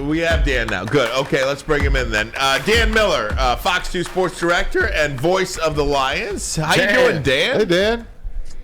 We have Dan now. Good. Okay, let's bring him in then. Dan Miller, Fox 2 Sports Director and voice of the Lions. How you doing, Dan? Hey, Dan.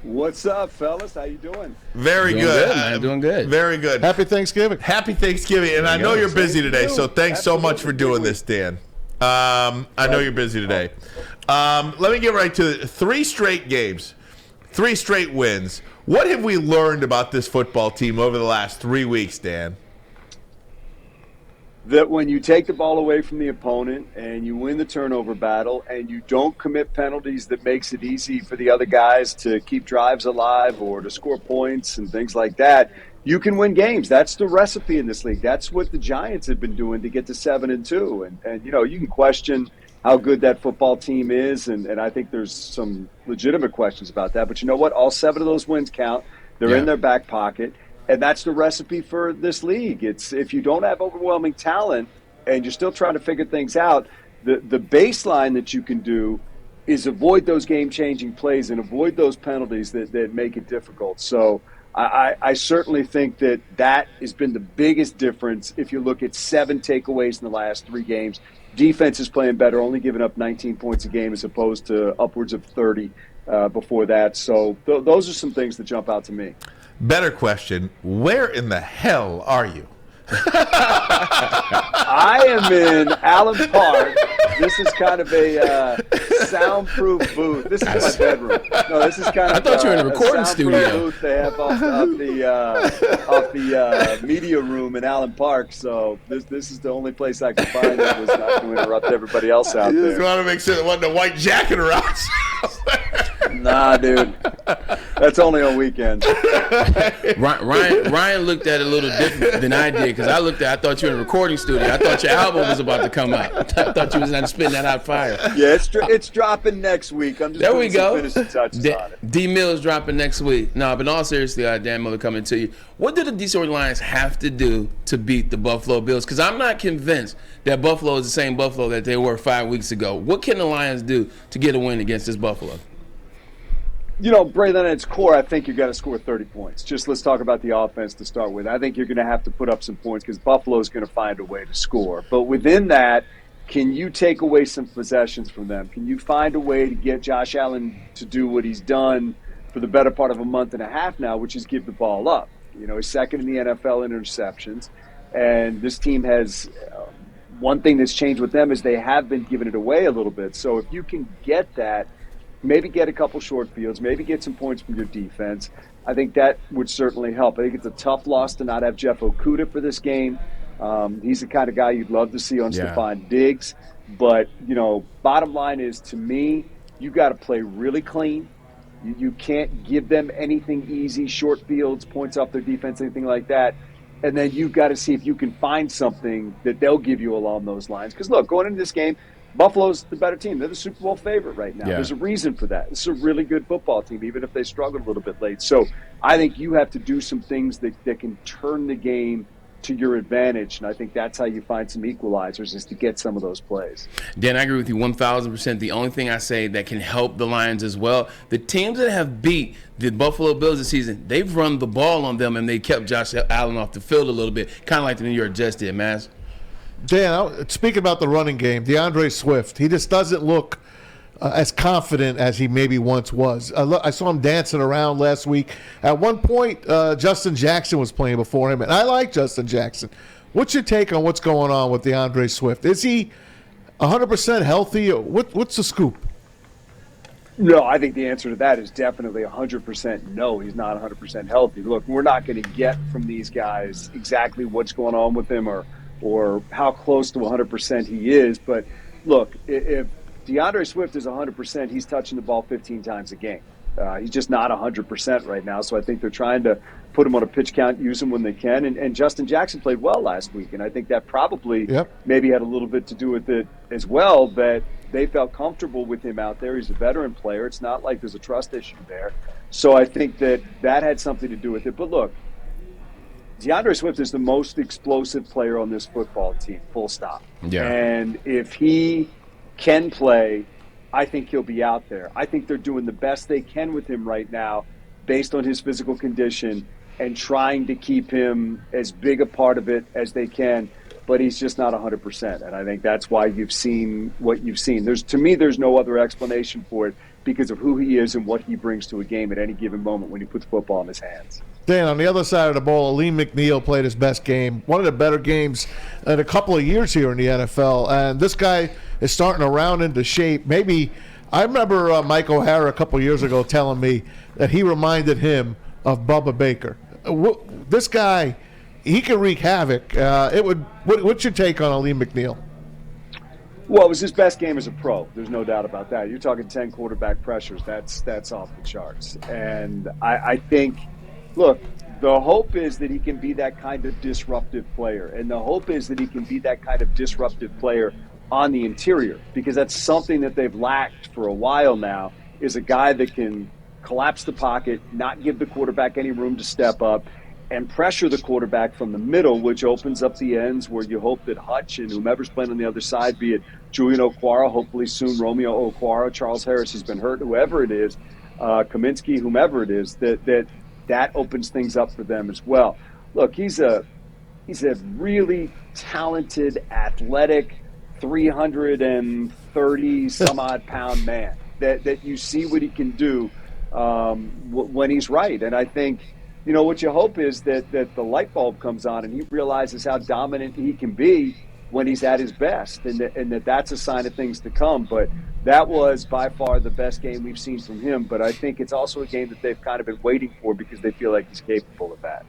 What's up, fellas? How you doing? Very doing good. Man. Doing good. Very good. Happy Thanksgiving. Happy Thanksgiving. And I know you're busy today, so thanks so much for doing this, Dan. I know you're busy today. Let me get right to it. 3 straight games, 3 straight wins. What have we learned about this football team over the last 3 weeks, Dan? That when you take the ball away from the opponent and you win the turnover battle and you don't commit penalties that makes it easy for the other guys to keep drives alive or to score points and things like that, you can win games. That's the recipe in this league. That's what the Giants have been doing to get to 7-2. And you know, you can question how good that football team is, and I think there's some legitimate questions about that. But you know what? All 7 of those wins count. They're in their back pocket. And that's the recipe for this league. It's if you don't have overwhelming talent and you're still trying to figure things out, the baseline that you can do is avoid those game-changing plays and avoid those penalties that make it difficult. So I certainly think that has been the biggest difference if you look at 7 takeaways in the last 3 games. Defense is playing better, only giving up 19 points a game as opposed to upwards of 30 before that. So those are some things that jump out to me. Better question, where in the hell are you? I am in Allen Park. This is kind of a soundproof booth. This is my bedroom. No, this is kind of. I thought you were in a recording studio. Booth they have off the media room in Allen Park. So this is the only place I could find that was not going to interrupt everybody else out You there. just want to make sure there wasn't a white jacket around. Nah, dude. That's only on weekends. Ryan looked at it a little different than I did because I thought you were in a recording studio. I thought your album was about to come out. I thought you was spitting that out fire. Yeah, it's dropping next week. I'm just there we go. finishing touches on it. D Mills dropping next week. No, but in all seriously, Dan Miller coming to you. What do the Detroit Lions have to do to beat the Buffalo Bills? Because I'm not convinced that Buffalo is the same Buffalo that they were 5 weeks ago. What can the Lions do to get a win against this Buffalo? You know, Braylon, at its core, I think you've got to score 30 points. Just let's talk about the offense to start with. I think you're going to have to put up some points because Buffalo's going to find a way to score. But within that, can you take away some possessions from them? Can you find a way to get Josh Allen to do what he's done for the better part of a month and a half now, which is give the ball up? You know, he's second in the NFL in interceptions. And this team has one thing that's changed with them is they have been giving it away a little bit. So if you can get that, maybe get a couple short fields, maybe get some points from your defense, I think that would certainly help. I think it's a tough loss to not have Jeff Okudah for this game. He's the kind of guy you'd love to see on Stephon Diggs. But, you know, bottom line is, to me, you got to play really clean. You can't give them anything easy, short fields, points off their defense, anything like that. And then you've got to see if you can find something that they'll give you along those lines. Because, look, going into this game, Buffalo's the better team. They're the Super Bowl favorite right now. Yeah. There's a reason for that. It's a really good football team, even if they struggled a little bit late. So I think you have to do some things that can turn the game to your advantage, and I think that's how you find some equalizers, is to get some of those plays. Dan, I agree with you 1,000%. The only thing I say that can help the Lions as well, the teams that have beat the Buffalo Bills this season, they've run the ball on them, and they kept Josh Allen off the field a little bit, kind of like the New York Jets did, Maz. Dan, speaking about the running game, DeAndre Swift, he just doesn't look as confident as he maybe once was. I saw him dancing around last week. At one point, Justin Jackson was playing before him, and I like Justin Jackson. What's your take on what's going on with DeAndre Swift? Is he 100% healthy? What's the scoop? No, I think the answer to that is definitely 100% no. He's not 100% healthy. Look, we're not going to get from these guys exactly what's going on with him or how close to 100% he is. But look, if DeAndre Swift is 100%, he's touching the ball 15 times a game. He's just not 100% right now, so I think they're trying to put him on a pitch count, use him when they can. And Justin Jackson played well last week, and I think that probably maybe had a little bit to do with it as well, that they felt comfortable with him out there. He's a veteran player. It's not like there's a trust issue there. So I think that had something to do with it. But look, DeAndre Swift is the most explosive player on this football team, full stop. Yeah. And if he can play, I think he'll be out there. I think they're doing the best they can with him right now based on his physical condition and trying to keep him as big a part of it as they can. but he's just not 100%. And I think that's why you've seen what you've seen. To me, there's no other explanation for it because of who he is and what he brings to a game at any given moment when he puts football in his hands. Dan, on the other side of the ball, Aleem McNeil played his best game, one of the better games in a couple of years here in the NFL. And this guy is starting to round into shape. Maybe I remember Mike O'Hara a couple of years ago telling me that he reminded him of Bubba Baker. This guy, he can wreak havoc. What's your take on Aleem McNeil? Well, it was his best game as a pro. There's no doubt about that. You're talking 10 quarterback pressures. That's off the charts. And I think, look, the hope is that he can be that kind of disruptive player. And the hope is that he can be that kind of disruptive player on the interior, because that's something that they've lacked for a while now, is a guy that can collapse the pocket, not give the quarterback any room to step up, and pressure the quarterback from the middle, which opens up the ends where you hope that Hutch and whomever's playing on the other side, be it Julian Okwara, hopefully soon Romeo Okwara, Charles Harris has been hurt, whoever it is, Kaminsky, whomever it is, that opens things up for them as well. Look, he's a really talented, athletic, 330 some odd pound man that you see what he can do when he's right. And I think, you know, what you hope is that the light bulb comes on and he realizes how dominant he can be when he's at his best, and that's a sign of things to come. But that was by far the best game we've seen from him. But I think it's also a game that they've kind of been waiting for because they feel like he's capable of that.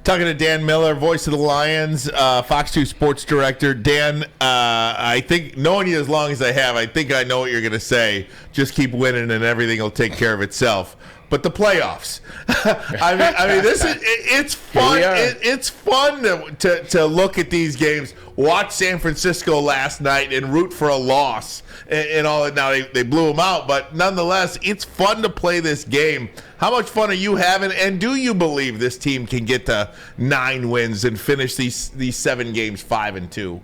Talking to Dan Miller, voice of the Lions, Fox 2 sports director. Dan, I think, knowing you as long as I have, I think I know what you're going to say. Just keep winning and everything will take care of itself. But the playoffs, I mean, it's fun. It's fun to look at these games, watch San Francisco last night, and root for a loss and all that. Now they blew them out, but nonetheless, it's fun to play this game. How much fun are you having? And do you believe this team can get to 9 wins and finish these 7 games 5-2?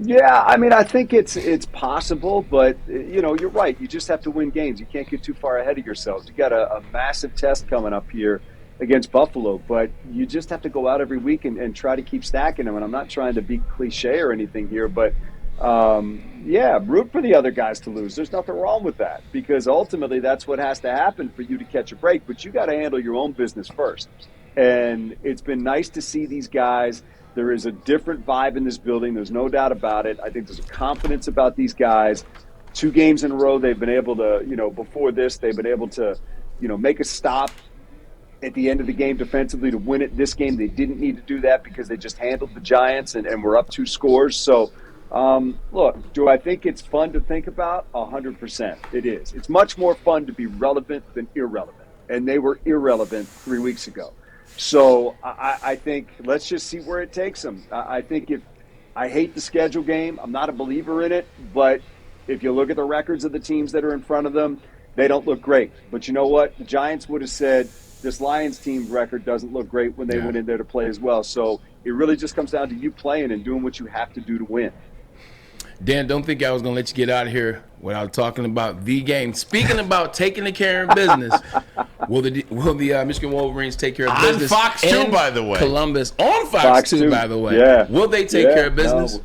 Yeah, I mean, I think it's possible, but, you know, you're right. You just have to win games. You can't get too far ahead of yourselves. You got a massive test coming up here against Buffalo, but you just have to go out every week and try to keep stacking them. And I'm not trying to be cliche or anything here, but, yeah, root for the other guys to lose. There's nothing wrong with that, because ultimately that's what has to happen for you to catch a break. But you got to handle your own business first. And it's been nice to see these guys. There is a different vibe in this building. There's no doubt about it. I think there's a confidence about these guys. 2 games in a row, they've been able to, you know, before this, they've been able to, you know, make a stop at the end of the game defensively to win it. This game, they didn't need to do that because they just handled the Giants and were up 2 scores. So, look, do I think it's fun to think about? 100%. It is. It's much more fun to be relevant than irrelevant. And they were irrelevant 3 weeks ago. So I think let's just see where it takes them. I think I hate the schedule game. I'm not a believer in it, but if you look at the records of the teams that are in front of them, they don't look great. But you know what? The Giants would have said this Lions team record doesn't look great when they went in there to play as well. So it really just comes down to you playing and doing what you have to do to win. Dan, don't think I was going to let you get out of here without talking about the game. Speaking about taking care of business, will the Michigan Wolverines take care of business? On Fox 2, by the way. Columbus. On Fox 2, by the way. Yeah. Will they take care of business? No.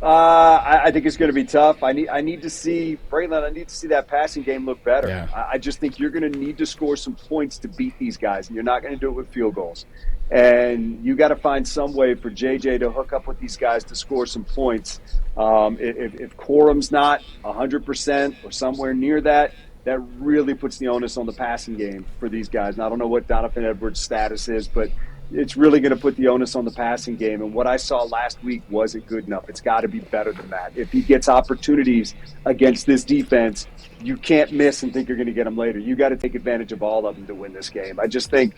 I think it's going to be tough. I need to see Braylon. I need to see that passing game look better. Yeah. I just think you're going to need to score some points to beat these guys, and you're not going to do it with field goals. And you got to find some way for JJ to hook up with these guys to score some points. If Corum's not 100% or somewhere near that, that really puts the onus on the passing game for these guys. And I don't know what Donovan Edwards' status is, but it's really going to put the onus on the passing game. And what I saw last week wasn't good enough. It's got to be better than that. If he gets opportunities against this defense, you can't miss and think you're going to get them later. You got to take advantage of all of them to win this game. I just think,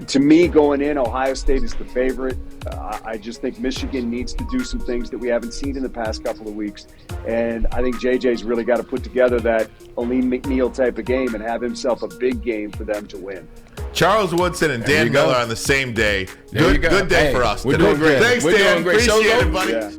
to me, going in, Ohio State is the favorite. I just think Michigan needs to do some things that we haven't seen in the past couple of weeks. And I think JJ's really got to put together that Aleem McNeil type of game and have himself a big game for them to win. Charles Woodson and Dan Miller on the same day. Good day for us. We're doing great. Thanks, Dan. Appreciate it, buddy. Yeah.